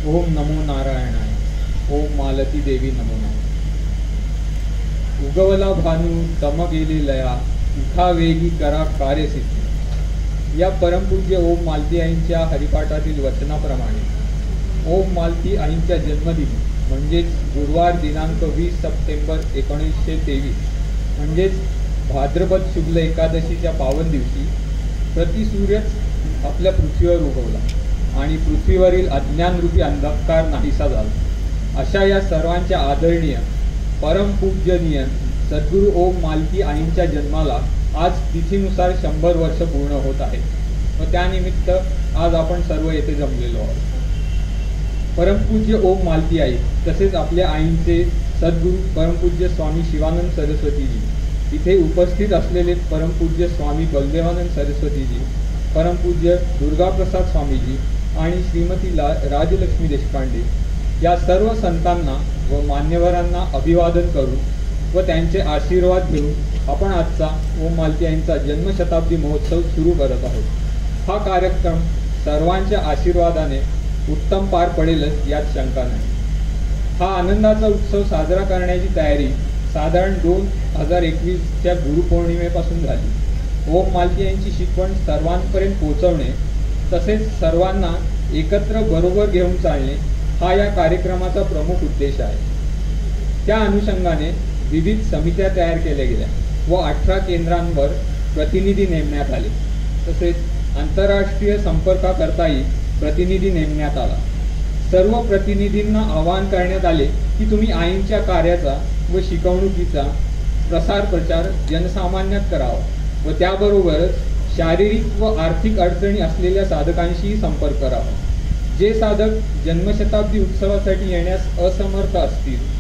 ओम नमो नारायणाय. ओम मालती देवी नमो नमः. उगवला भानू तम गेली लया, उठा वेगी करा कार्यसिद्धी. या परमपूज्य ओम मालती आईंच्या हरिपाठातील वचनाप्रमाणे ओम मालती आईंच्या जन्मदिनी म्हणजेच गुरुवार दिनांक 20 सप्टेंबर 1923 म्हणजेच भाद्रपद शुक्ल एकादशीच्या पावन दिवशी प्रतिसूर्यच आपल्या पृथ्वीवर उगवला आणि पृथ्वीवरील अज्ञानरूपी अंधकार नाहीसा झाला. अशा या सर्वांच्या आदरणीय परमपूजनीय सद्गुरू ओम मालती आईंच्या जन्माला आज तिथीनुसार 100 वर्ष पूर्ण होत आहेत व त्यानिमित्त आज आपण सर्व येथे जमलेलो आहोत. परमपूज्य ओम मालती आई तसेच आपल्या आईंचे सद्गुरू परमपूज्य स्वामी शिवानंद सरस्वतीजी, इथे उपस्थित असलेले परमपूज्य स्वामी बलदेवानंद सरस्वतीजी, परमपूज्य दुर्गाप्रसाद स्वामीजी आणि श्रीमती राजलक्ष्मी देशपांडे या सर्व संतांना व मान्यवरांना अभिवादन करून व त्यांचे आशीर्वाद घेऊन आपण आजचा ओम मालती आईंचा जन्मशताब्दी महोत्सव सुरू करत आहोत. हा कार्यक्रम सर्वांच्या आशीर्वादाने उत्तम पार पडेलच यात शंका नाही. हा आनंदाचा उत्सव साजरा करण्याची तयारी साधारण 2021च्या गुरुपौर्णिमेपासून झाली. ओम मालती यांची शिकवण सर्वांपर्यंत पोहोचवणे तसेच सर्वांना एकत्र बरोबर घेऊन चालणे हा या कार्यक्रमाचा प्रमुख उद्देश आहे. त्या अनुषंगाने विविध समित्या तयार केल्या गेल्या व 18 केंद्रांवर प्रतिनिधी नेमण्यात आले. तसेच आंतरराष्ट्रीय संपर्काकरताही प्रतिनिधी नेमण्यात आला. सर्व प्रतिनिधींना आवाहन करण्यात आले की तुम्ही आईंच्या कार्याचा व शिकवणुकीचा प्रसार प्रचार जनसामान्यात करावा व त्याबरोबरच शारीरिक व आर्थिक अडचणी असलेल्या साधकांशीही संपर्क करावा. जे साधक जन्मशताब्दी उत्सवासाठी येण्यास असमर्थ असतील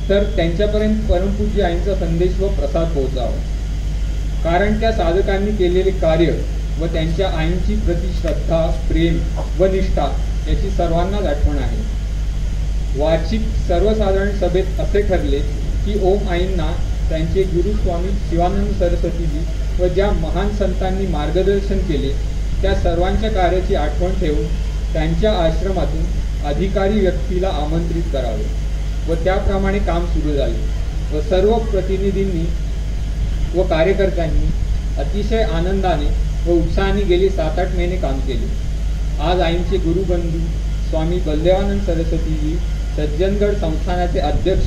तर त्यांच्यापर्यंत परमपूज्य आईंचा संदेश व प्रसाद पोहोचावा. कारण त्या साधकांनी केलेले कार्य व त्यांच्या आईंची प्रतिश्रद्धा, प्रेम व निष्ठा याची सर्वांनाच आठवण आहे. वार्षिक सर्वसाधारण सभेत असे ठरले की ओम आईंना त्यांचे गुरु स्वामी शिवानंद सरस्वतीजी व ज्या महान संतांनी मार्गदर्शन केले त्या सर्वांच्या कार्याची आठवण ठेवून त्यांच्या आश्रमातून अधिकारी व्यक्तीला आमंत्रित करावे व त्याप्रमाणे काम सुरू झाले व सर्व प्रतिनिधींनी व कार्यकर्त्यांनी अतिशय आनंदाने व उत्साहाने गेली 7-8 महिने काम केले. आज आईंचे गुरुबंधू स्वामी बलदेवानंद सरस्वतीजी, सज्जनगड संस्थानाचे अध्यक्ष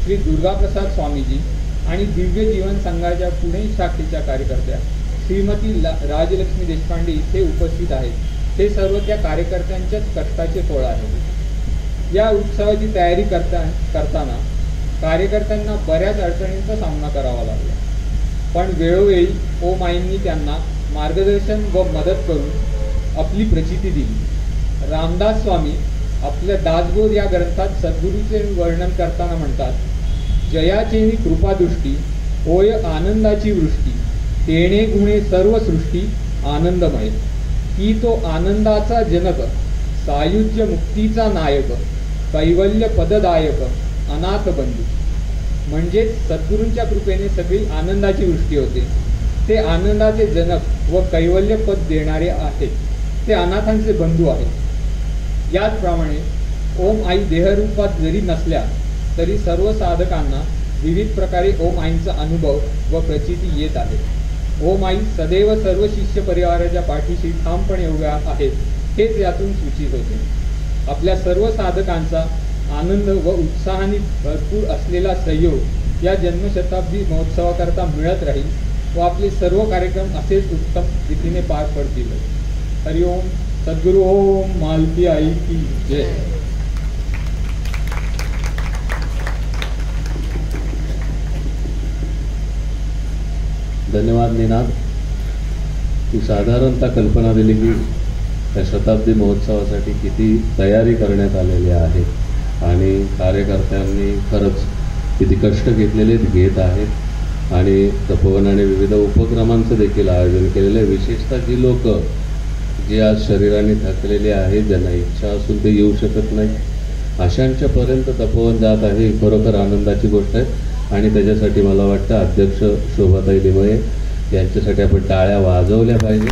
श्री दुर्गाप्रसाद स्वामीजी आणि दिव्य जीवन संघाच्या पुणे शाखेच्या कार्यकर्त्या श्रीमती राजलक्ष्मी देशपांडे इथे उपस्थित आहेत. हे सर्व त्या कार्यकर्त्यांच्याच कष्टाचे फळ आहे. या उत्सवाची तयारी करताना कार्यकर्त्यांना बऱ्याच अडचणींचा सामना करावा लागला, पण वेळोवेळी ओम आईंनी त्यांना मार्गदर्शन व मदत करून आपली प्रचिती दिली. रामदास स्वामी आपल्या दासबोध या ग्रंथात सद्गुरूचे वर्णन करताना म्हणतात, जयाचेनी कृपादृष्टी होय आनंदाची वृष्टी, तेणे गुणे सर्व सृष्टी आनंदमय. की तो आनंदाचा जनक, सायुज्य मुक्तीचा नायक, कैवल्य पददायक, अनाथ बंधू. म्हणजेच सद्गुरूंच्या कृपेने सगळी आनंदाची वृष्टी होते. ते आनंदाचे जनक व कैवल्य पद देणारे आहेत. ते अनाथांचे बंधू आहेत. याचप्रमाणे ओम आई देहरूपात जरी नसल्या तरी सर्व साधकांना विविध प्रकारे ओम आईंचा अनुभव व प्रचिती येत आहे. ओम आई सदैव सर्व शिष्य परिवाराच्या पाठीशी ठामपणे उभ्या आहेत हेच यातून सूचित होते. आपल्या सर्व साधकांचा आनंद व उत्साहाने भरपूर असलेला सहयोग या जन्मशताब्दी महोत्सवाकरता मिळत राहील व आपले सर्व कार्यक्रम असेच उत्तम रीतीने पार पडतील. हरिओम. सद्गुरु ओम मालती आई की जय. धन्यवाद निनाद. तू साधारणतः कल्पना दिली की त्या शताब्दी महोत्सवासाठी किती तयारी करण्यात आलेली आहे आणि कार्यकर्त्यांनी खरंच किती कष्ट घेत आहेत आणि तपोवनाने विविध उपक्रमांचं देखील आयोजन केलेलं आहे. विशेषतः जी लोक जी आज शरीराने थकलेली आहेत, ज्यांना इच्छा असून ते येऊ शकत नाही, अशांच्यापर्यंत तपोवन जात आहे. खरोखर आनंदाची गोष्ट आहे आणि त्याच्यासाठी मला वाटतं अध्यक्ष शोभाताई लिमये यांच्यासाठी आपण टाळ्या वाजवल्या पाहिजे.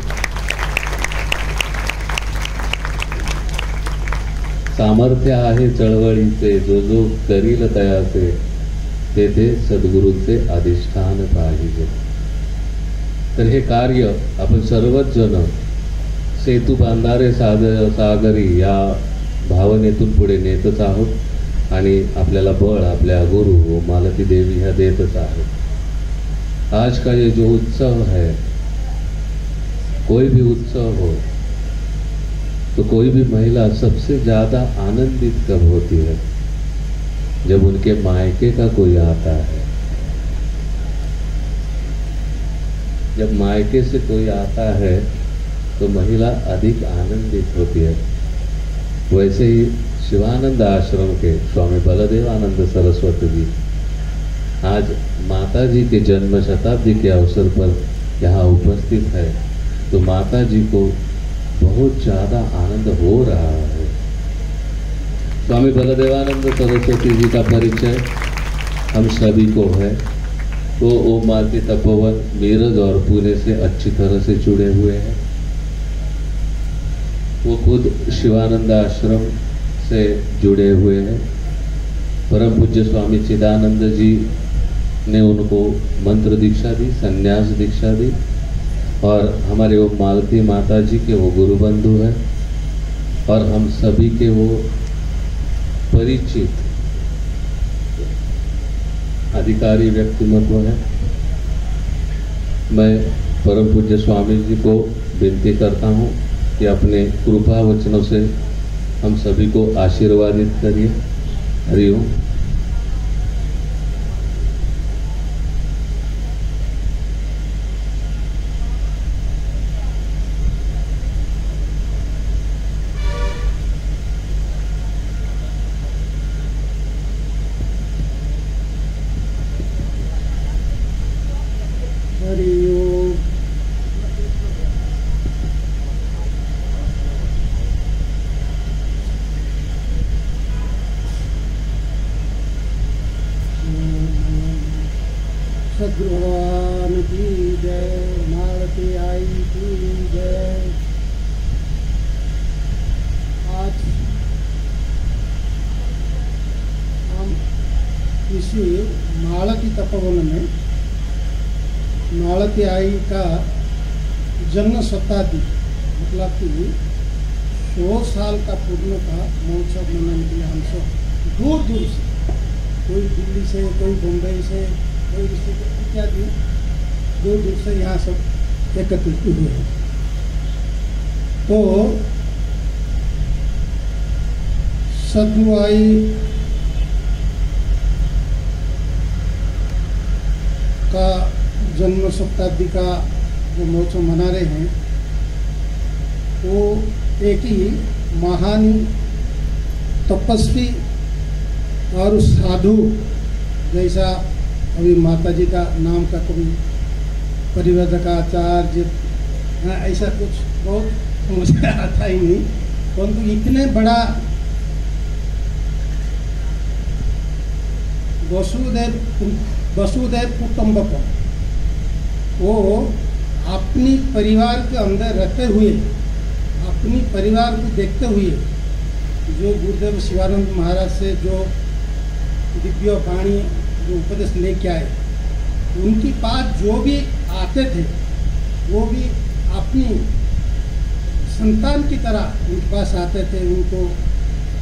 सामर्थ्य आहे चळवळीचे, जो जो करील तयाचे, तेथे सद्गुरूंचे अधिष्ठान पाहिजे. तर हे कार्य आपण सर्वच जण सेतू बांधारे सागरी या भावनेतून पुढे नेतच आहोत आणि आपल्याला बळ आपल्या गुरु व मालती देवी ह्या देतच आहेत. आज का ये जो उत्सव है, कोई भी उत्सव हो तो कोई भी महिला सबसे ज़्यादा आनंदित कब होती है? जब उनके मायके का कोई आता है. जब मायके से कोई आता है तो महिला अधिक आनंदित होती है. वैसे ही शिवानंद आश्रम के स्वामी बलदेवानंद सरस्वती जी आज माता जी के जन्म शताब्दी के अवसर पर यहाँ उपस्थित है, तो माता जी को बहुत ज़्यादा आनंद हो रहा है. स्वामी बलदेवानंद सरस्वती जी का परिचय हम सभी को है. वो ओम मालती तपोवन मीरज और पुणे से अच्छी तरह से जुड़े हुए हैं. वो खुद शिवानंद आश्रम से जुड़े हुए हैं. परम पूज्य स्वामी चिदानंद जी ने उनको मंत्र दीक्षा दी, संन्यास दीक्षा दी, और हमारे वो मालती माता जी के वो गुरु बंधु हैं और हम सभी के वो परिचित अधिकारी व्यक्तिमत्व है. मैं परम पूज्य स्वामी जी को विनती करता हूँ कि अपने कृपा वचनों से हम सभी को आशीर्वादित करिए. हरिओम. सद्गुरुवान की जय, मालती आई की जय. आज हम इसी मालती तपोवन में मालती आई का जन्म शताब्दी मतलब कि 100 साल का पूर्ण का महोत्सव मनाने के लिए हम सब दूर दूर से, कोई दिल्ली से, कोई मुंबई से, कोई इत्यादि दूर दूर से यहाँ सब एकत्रित हुए हैं. तो सद्गुरु आई का जन्म शताब्दी का जो महोत्सव मना रहे हैं, वो एक ही महान तपस्वी और साधु, जैसा अभी माता जी का नाम का कोई परिवर्तकाचार्य, ऐसा कुछ बहुत मुझे आता ही नहीं, परंतु इतने बड़ा वसुदेव कुटुंबकम, वो अपनी परिवार के अंदर रहते हुए, अपनी परिवार को देखते हुए, जो गुरुदेव शिवानंद महाराज से जो दिव्य वाणी जो उपदेश लेके आए, उनकी पास जो भी आते थे वो भी अपनी संतान की तरह उनके पास आते थे, उनको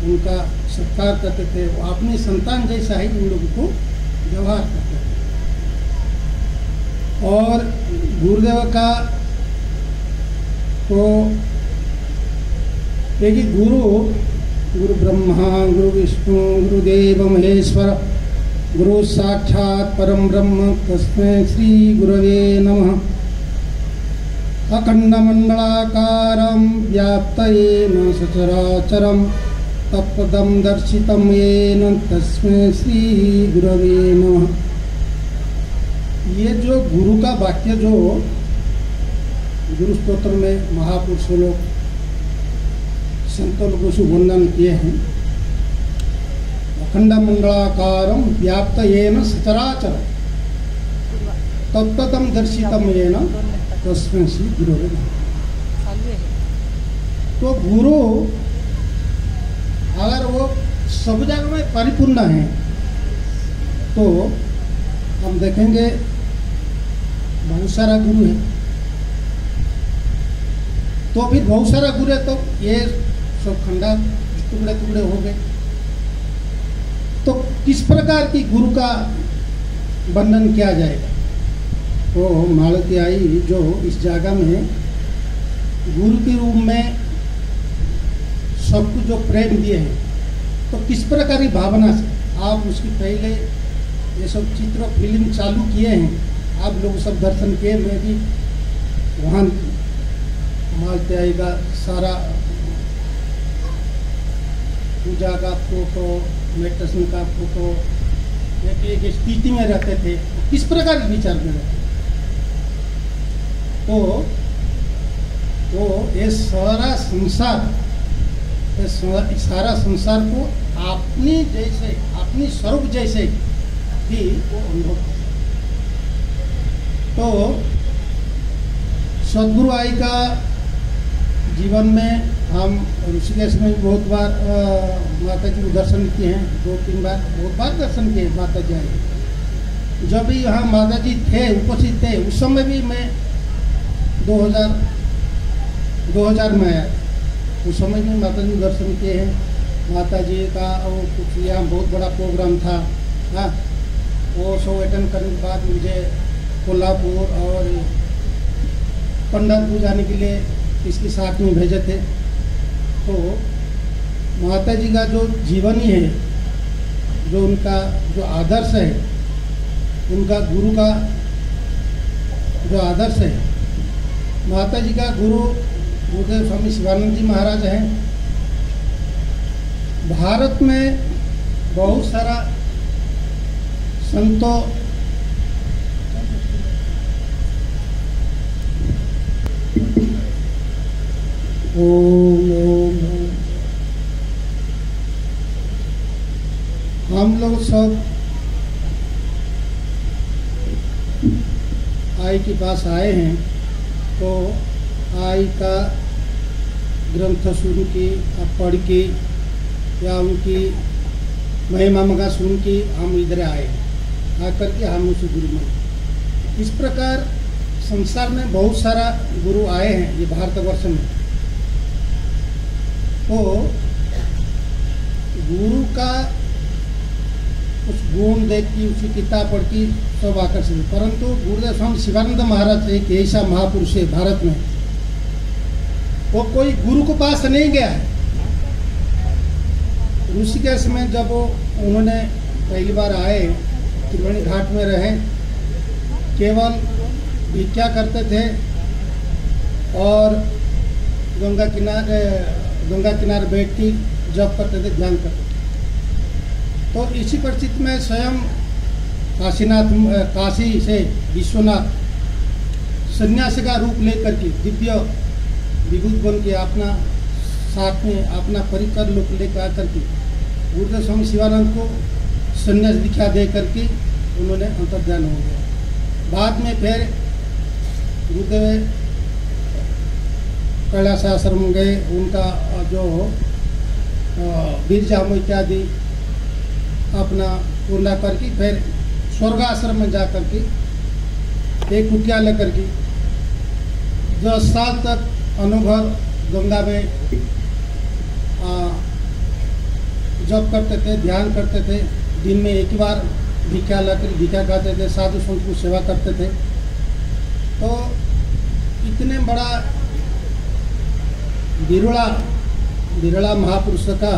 उनका सत्कार करते थे. वो अपनी संतान जैसा ही उन लोगों को व्यवहार करते थे. और गुरुदेव का तो एक ही गुरु ब्रह्मा गुरु विष्णु गुरुदेव महेश्वर गुरु साक्षात् परम ब्रह्म तस्मै श्री गुरवे नमः. अखंडमंडलाकारं व्याप्तयेन सचराचरं तत्पदं दर्शितं येन तस्मै श्री गुरवे नमः. ये जो गुरु का वाक्य जो गुरु स्तोत्र में महापुरुषों लोग संतों लोगों से वर्णन किए हैं, अखंड मंडलाकारं व्याप्त येन सचराचर तत्पदं दर्शितं येन तस्मै श्री गुरवे नमः. तो गुरु सब जगह में परिपूर्ण है। तो हम देखेंगे बहुत सारा गुरु है, तो फिर बहुत सारा गुरु है तो ये सब खंडा टुकड़े टुकड़े हो गए। तो किस प्रकार की गुरु का वर्णन किया जाएगा? तो मालती आई जो इस जगह में गुरु के रूप में सबको जो प्रेम दिए हैं, तो किस प्रकार की भावना से आप उसकी पहले ये सब चित्र फिल्म चालू किए हैं, आप लोग सब दर्शन किए। मैं भी वहाँ मालती आई का सारा पूजा का फोटो, मेडिटेशन का फोटो, एक स्थिति में रहते थे, किस प्रकार के विचार में रहते। तो ये सारा संसार, सारा संसार को अपनी जैसे, अपनी स्वरूप जैसे भी वो अनुभव करते। तो सदगुरु आई का जीवन में हम ऋषिकेश में बहुत बार माता जी को दर्शन किए हैं, 2-3 बार, बहुत बार दर्शन किए माता जी आई। जब भी यहाँ माता जी थे, उपस्थित थे, उस समय भी मैं 2000 में आया, उस समय भी माता जी को दर्शन किए हैं। माता जी का वो कुछ यहाँ बहुत बड़ा प्रोग्राम था, हाँ, वो शो अटेंड करने के बाद मुझे कोल्हापुर और पंढरपुर जाने के लिए इसके साथ में भेजे थे। तो माता जी का जो जीवनी है, जो उनका जो आदर्श है, उनका गुरु का जो आदर्श है, माता जी का गुरु गुरुदेव स्वामी शिवानंद जी महाराज हैं। भारत में बहुत सारा संतों ओम हम लोग सब आई के पास आए हैं, तो आई का ग्रंथ सुन के, पढ़ के, या उनकी महिमा मगा सुन के हम इधर आए, आकर के हम उसे गुरु माने। इस प्रकार संसार में बहुत सारा गुरु आए हैं ये भारतवर्ष में। तो गुरु का उस गुण देख की, उसकी किताब पढ़ की सब आकर्षित, परंतु गुरुदेव स्वामी शिवानंद महाराज एक ऐसा महापुरुष है भारत में, वो कोई गुरु के पास नहीं गया है। ऋषिकेश में जब उन्होंने पहली बार आए, त्रिवेणी घाट में रहे, केवल भिक्षा करते थे और गंगा किनारे बैठ के जप करते थे, ध्यान करते थे। तो इसी परिस्थिति में स्वयं काशी से विश्वनाथ सन्यासी का रूप लेकर के दिव्य विभूत बन के अपना साथ में अपना परिकर लोक लेकर आकर के गुरुदेव स्वामी शिवानंद को सन्यास दीक्षा दे करके उन्होंने अंतर्ध्यान हो गया। बाद में फिर गुरुदेव कैलाश आश्रम गए, उनका जो बीरजाम इत्यादि अपना पूर्ण करके फिर स्वर्गाश्रम में जा करके एक कुटिया लेकर के 10 साल तक अनुभव गंगा में जप करते थे, ध्यान करते थे। दिन में एक बार भिक्षा लेकर भिक्षा खाते थे, साधु संत को सेवा करते थे। तो इतने बड़ा विरला महापुरुष का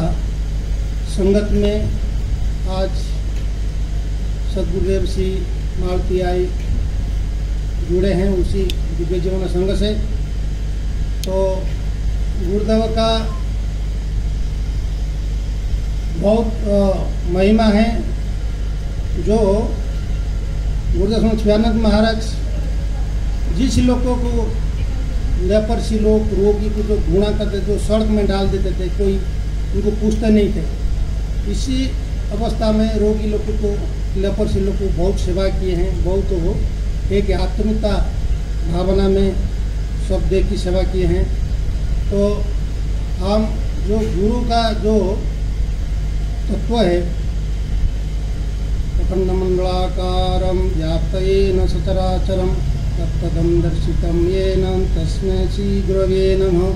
संगत में आज सदगुरुदेव श्री मालती आई जुड़े हैं उसी दिव्य जीवन संघ से। तो गुरुदेव का बहुत महिमा है, जो गुरुदेव शिवानंद महाराज जिस लोगों को लेपर्सी लोग, रोगी को जो घूणा करते, जो सड़क में डाल देते थे, कोई उनको पूछते नहीं थे। इसी अवस्था में रोगी लोगों को, लेपर्सी लोग को बहुत सेवा किए हैं, बहुत हो एक आत्मीयता भावना में सब देख की सेवा किए हैं। तो हम जो गुरु का जो तत्व है। अखंडमंडलाकारं व्याप्तेन सचराचरं तत्पदं दर्शितं येन तस्मै श्री गुरवे नमः।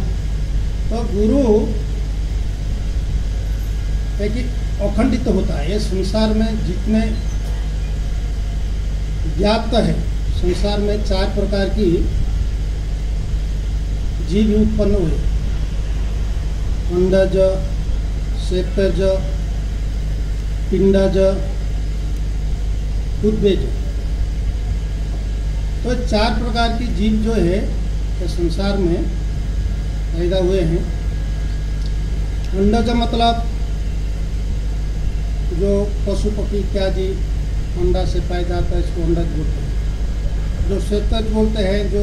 तो गुरु है कि अखंडित होता है। ये संसार में जितने व्याप्त है, संसार में 4 प्रकार की जीव उत्पन्न हुए, अंडज, श्वेतज, पिंडज, उद्भिज। तो 4 प्रकार की जीव जो है ये संसार में पैदा हुए हैं। अंडज मतलब जो पशु पक्षी इत्यादि अंडा से पैदा आता है, इसको अंडज बोलते हैं। जो श्वेतज बोलते हैं, जो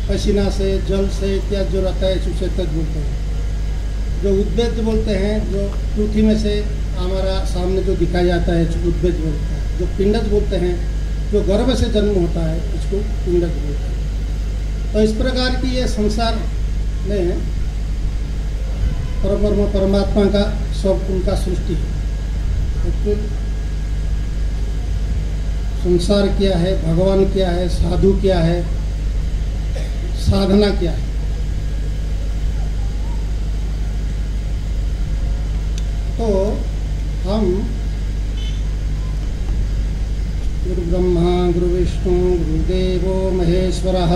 पसीना से, जल से इत्यादि जो रहता है, इसको श्वेतज बोलते हैं। जो उद्भिज बोलते हैं, जो पृथ्वी में से हमारा सामने जो दिखाया जाता है, इसको उद्भिज बोलते हैं। जो पिंडज बोलते हैं, जो गर्भ से जन्म होता है, इसको पिंडज बोलते हैं। तो इस प्रकार की ये संसार में परब्रह्म परमात्मा का सब उनका सृष्टि है। तो संसार क्या है, भगवान क्या है, साधु क्या है, साधना क्या है। तो हम गुरु ब्रह्मा गुरु विष्णु गुरुदेवो महेश्वरः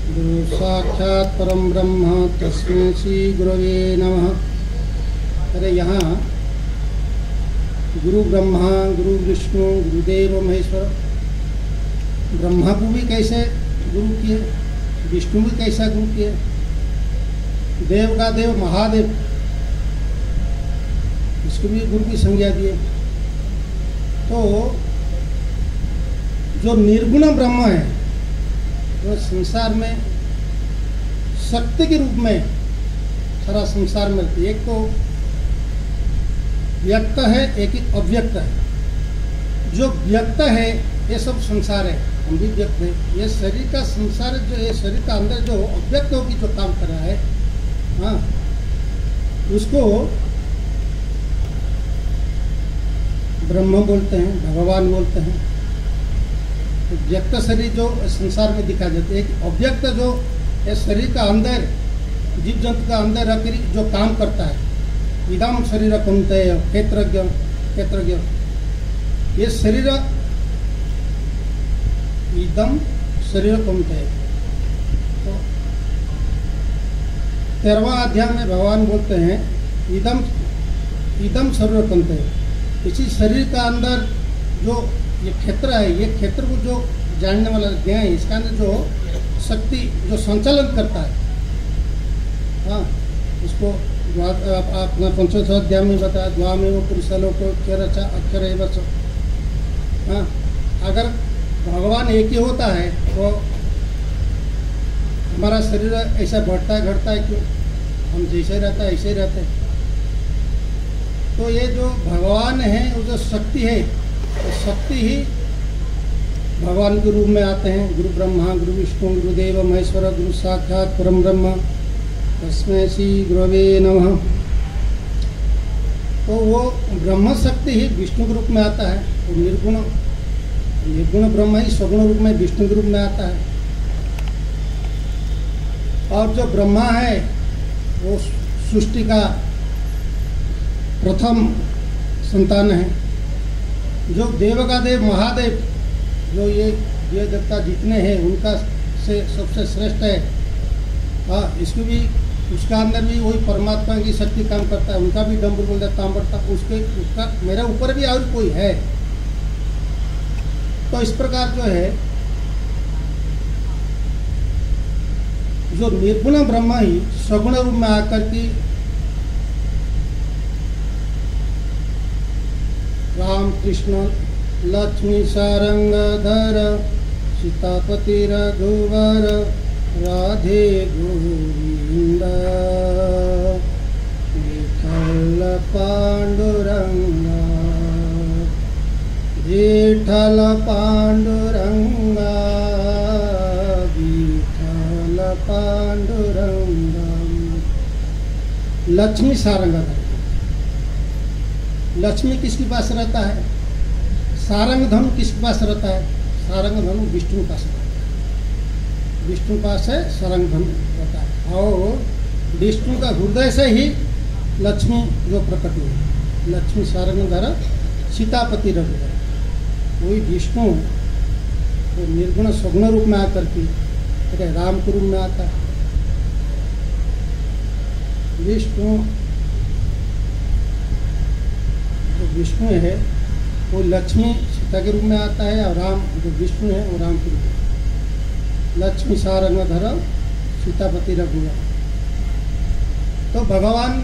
गुरु साक्षात् परम ब्रह्म तस्मै श्री गुरवे नमः। अरे यहाँ गुरु ब्रह्मा गुरु विष्णु गुरुदेव महेश्वर, ब्रह्मा को भी कैसे गुरु किए, विष्णु भी कैसा गुरु किए, देव का देव महादेव, इसको भी गुरु की संज्ञा दिए। तो जो निर्गुण ब्रह्म है वो संसार में शक्ति के रूप में सारा संसार में रहती है। एक तो व्यक्त है, एक ही अव्यक्त है। जो व्यक्त है ये सब संसार है, हम भी व्यक्त है। ये शरीर का संसार जो है, शरीर का अंदर जो अव्यक्त होगी जो काम कर रहा है, हाँ, उसको ब्रह्म बोलते हैं, भगवान बोलते हैं। तो व्यक्त शरीर जो संसार में दिखा देते हैं, अव्यक्त जो ये शरीर का अंदर जीव जंतु का अंदर रखकर जो काम करता है, इदम शरीर कौन्तेय क्षेत्रज्ञ, ये शरीर इदम शरीर कौन्तेय। तो 13वां अध्याय में भगवान बोलते हैं इदम शरीर कौन्तेय। इसी शरीर का अंदर जो ये क्षेत्र है, ये क्षेत्र को जो जानने वाला ज्ञान है, इसका अंदर जो शक्ति जो संचालन करता है, हाँ, इसको अपना 5वां अध्याय में बताया, द्वामेव पुरुषलोको चरचा अक्षर है बस। हाँ, अगर भगवान एक ही होता है तो हमारा शरीर ऐसा बढ़ता है घटता है क्यों? हम जैसे रहता है ऐसे ही रहते हैं। तो ये जो भगवान है, वो जो शक्ति है, तो शक्ति ही भगवान के रूप में आते हैं। गुरु ब्रह्मा गुरु विष्णु गुरुदेव महेश्वर गुरु साक्षात् परम ब्रह्म तस्मै श्री गुरवे नमः। तो वो ब्रह्म शक्ति ही विष्णु के रूप में आता है। तो निर्गुण ब्रह्म ही सगुण रूप में विष्णु के रूप में आता है। और जो ब्रह्मा है वो सृष्टि का प्रथम संतान है। जो देव का देव महादेव, जो ये देवता जितने हैं उनका से सबसे श्रेष्ठ है। हाँ, इसको भी उसका अंदर भी वही परमात्मा की शक्ति काम करता है। उनका भी डम्बर बोलता काम करता, उसका मेरे ऊपर भी और कोई है। तो इस प्रकार जो है, जो निर्गुण ब्रह्म ही सगुण रूप में आकर की राम कृष्ण लक्ष्मी सारंगधर सीतापति रघुवर राधे गोविंद विठल पांडुरंगा विठल पांडुरंगा विठल पांडुरंगा। लक्ष्मी सारंगधर, लक्ष्मी किसके पास रहता है? सारंग धनु किसके पास रहता है? सारंग धनु विष्णु पास रहता है। विष्णु पास है सारंग धनु रहता है। और विष्णु का हृदय से ही लक्ष्मी जो प्रकट हुई, लक्ष्मी सारंगधर सीतापति रघुवर, वही विष्णु वो निर्गुण सगुण रूप में आकर के राम के रूप में आता है। विष्णु जो विष्णु है वो लक्ष्मी सीता के रूप में आता है, और राम जो विष्णु है वो राम के रूप में। लक्ष्मी सारंगधर सीतापति रघुवर। तो भगवान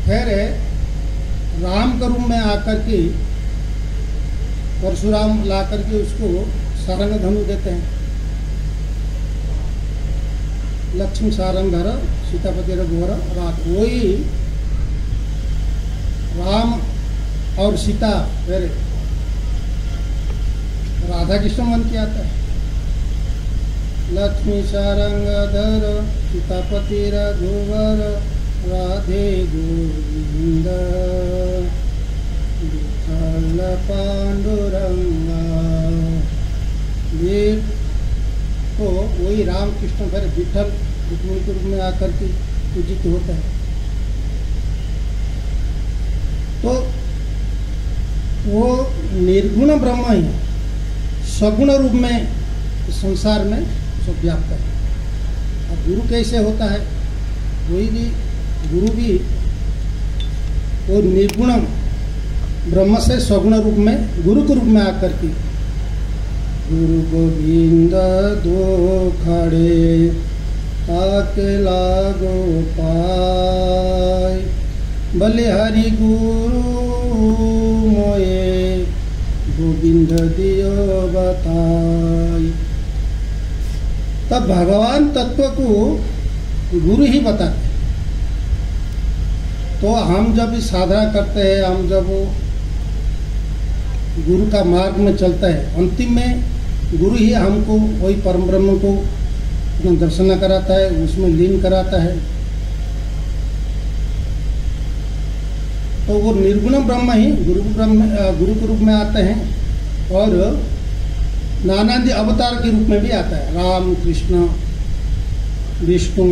ठहरे राम के रूप में आकर के परशुराम ला करके उसको सारंग धनु देते हैं। लक्ष्मी सारंगधर सीतापति रघुवर रात, वही राम और सीता फिर राधा कृष्ण मन किया आता है। लक्ष्मी सारंगधर सीतापति रघुवर राधे गोविंद विठ्ठल पांडुरंगा। ये तो वही राम कृष्ण फिर विठ्ठल रुक्मिणी के रूप में आकर के पूजित होता है। तो वो निर्गुण ब्रह्म ही सगुण रूप में संसार में सब व्याप्त है। और गुरु कैसे होता है? वही भी गुरु भी वो निर्गुण ब्रह्म से सगुण रूप में गुरु के रूप में आकर के गुरु गोविंद दो खड़े ताके लागो पाय बलिहारी गुरु मोए गोविंद दियो बताई। तब भगवान तत्व को गुरु ही बताते। तो हम जब साधना करते हैं, हम जब गुरु का मार्ग में चलता है, अंतिम में गुरु ही हमको वही परम ब्रह्म को दर्शन कराता है, उसमें लीन कराता है। तो वो निर्गुण ब्रह्म ही गुरु के रूप में आते हैं, और नानादि अवतार के रूप में भी आता है। राम कृष्ण विष्णु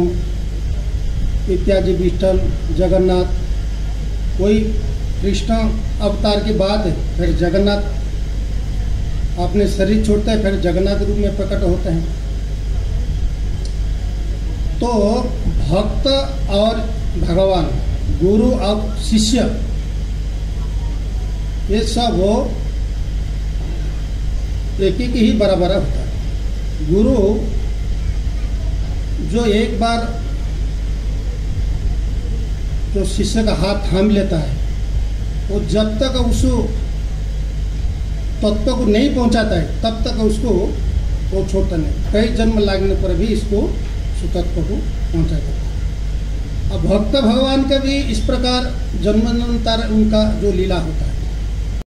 इत्यादि, विठ्ठल जगन्नाथ। कोई कृष्ण अवतार के बाद फिर जगन्नाथ अपने शरीर छोड़ते हैं, फिर जगन्नाथ रूप में प्रकट होते हैं। तो भक्त और भगवान, गुरु और शिष्य, ये सब वो एक ही बराबर होता है। गुरु जो एक बार जो शिष्य का हाथ थाम लेता है, वो जब तक उस तत्व को नहीं पहुंचाता है तब तक उसको वो छोड़ता नहीं। कई जन्म लगने पर भी इसको सुतत्व को पहुंचा देता है। अब भक्त भगवान का भी इस प्रकार जन्मांतर उनका जो लीला होता है।